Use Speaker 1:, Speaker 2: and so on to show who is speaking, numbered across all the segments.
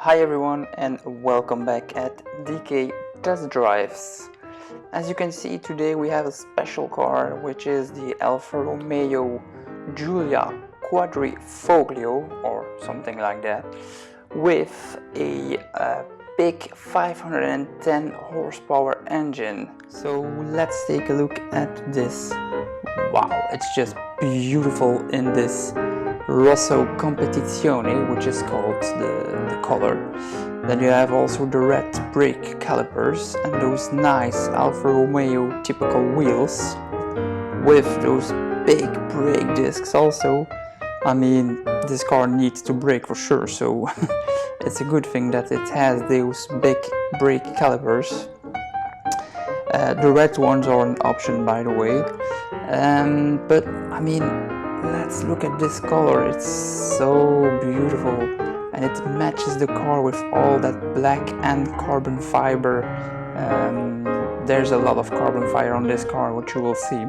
Speaker 1: Hi everyone and welcome back at DK Test Drives. As you can see, today we have a special car, which is the Alfa Romeo Giulia Quadrifoglio or something like that, with a big 510 horsepower engine. So let's take a look at this. Wow, it's just beautiful in this Rosso Competizione, which is called the color. Then you have also the red brake calipers and those nice Alfa Romeo typical wheels with those big brake discs also. I mean, this car needs to brake for sure, so it's a good thing that it has those big brake calipers. The red ones are an option, by the way, but I mean, let's look at this color. It's so beautiful and it matches the car with all that black and carbon fiber. There's a lot of carbon fiber on this car, which you will see.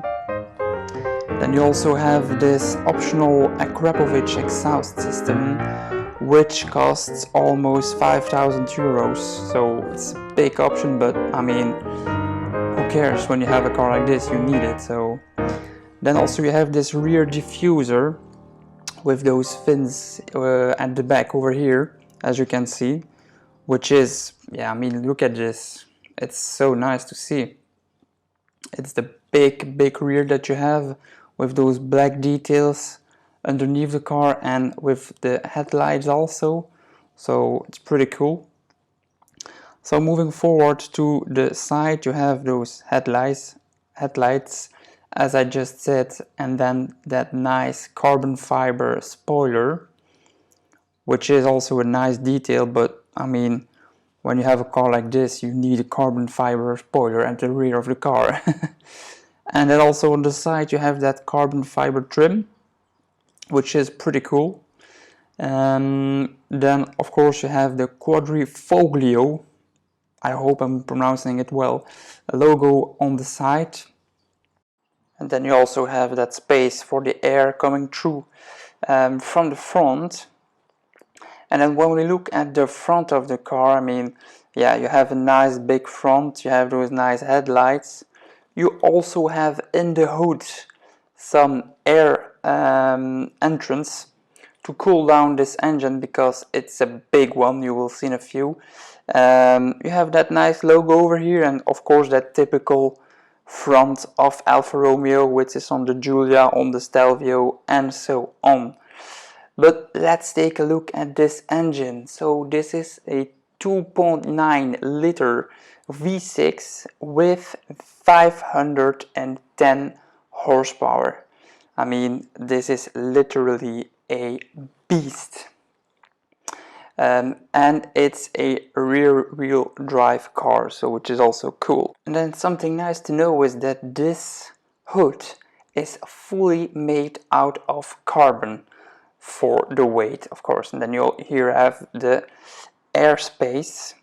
Speaker 1: Then you also have this optional Akrapovic exhaust system, which costs almost 5,000 euros. So it's a big option, but I mean, who cares? When you have a car like this, you need it. So then also you have this rear diffuser with those fins at the back over here, as you can see, which is, yeah, I mean, look at this. It's so nice to see. It's the big rear that you have with those black details underneath the car and with the headlights also. So it's pretty cool. So moving forward to the side, you have those headlights, as I just said, and then that nice carbon fiber spoiler, which is also a nice detail, but I mean, when you have a car like this, you need a carbon fiber spoiler at the rear of the car. And then also on the side you have that carbon fiber trim, which is pretty cool. Then of course you have the Quadrifoglio, I hope I'm pronouncing it well, logo on the side. And then you also have that space for the air coming through from the front. And then when we look at the front of the car, I mean, yeah, you have a nice big front, you have those nice headlights. You also have in the hood some air entrance to cool down this engine because it's a big one, you will see in a few. You have that nice logo over here and of course that typical front of Alfa Romeo, which is on the Giulia, on the Stelvio and so on. But let's take a look at this engine. So this is a 2.9 liter V6 with 510 horsepower. I mean, this is literally a beast. And it's a rear-wheel drive car, so which is also cool. And then something nice to know is that this hood is fully made out of carbon for the weight, of course. And then you'll here have the airspace.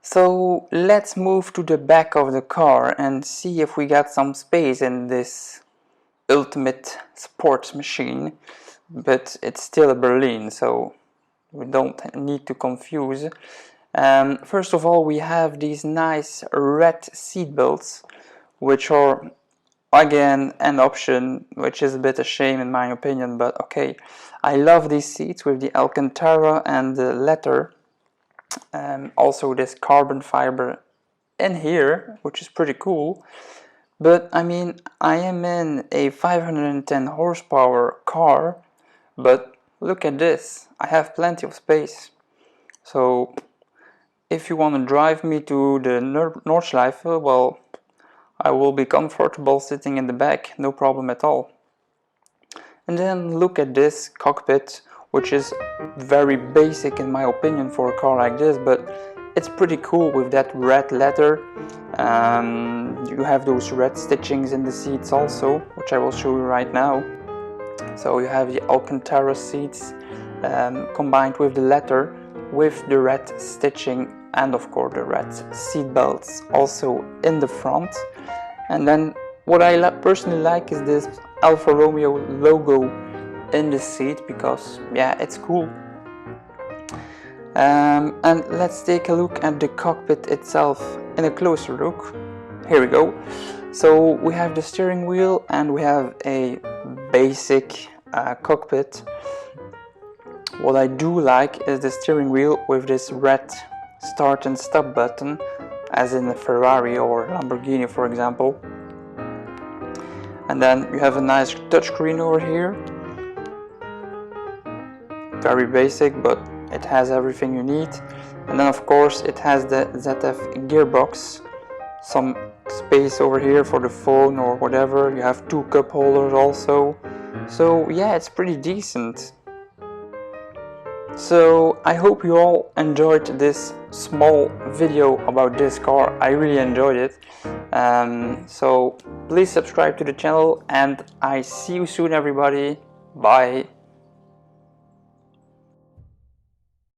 Speaker 1: So let's move to the back of the car and see if we got some space in this ultimate sports machine. But it's still a berline, so we don't need to confuse. First of all, we have these nice red seat belts, which are again an option, which is a bit a shame in my opinion, but okay. I love these seats with the Alcantara and the leather. Also this carbon fiber in here, which is pretty cool. But I mean, I am in a 510 horsepower car, but look at this, I have plenty of space. So if you want to drive me to the Nordschleife, well, I will be comfortable sitting in the back, no problem at all. And then look at this cockpit, which is very basic in my opinion for a car like this, but it's pretty cool with that red leather. You have those red stitchings in the seats also, which I will show you right now. So you have the Alcantara seats combined with the leather, with the red stitching and of course the red seat belts also in the front. And then what I personally like is this Alfa Romeo logo in the seat because, yeah, it's cool. And let's take a look at the cockpit itself in a closer look. Here we go. So we have the steering wheel and we have a basic cockpit. What I do like is the steering wheel with this red start and stop button, as in a Ferrari or Lamborghini, for example. And then you have a nice touchscreen over here. Very basic, but it has everything you need. And then of course it has the ZF gearbox, some space over here for the phone or whatever. You have two cup holders also. So yeah, it's pretty decent. So I hope you all enjoyed this small video about this car. I really enjoyed it. So please subscribe to the channel and I see you soon, everybody. Bye.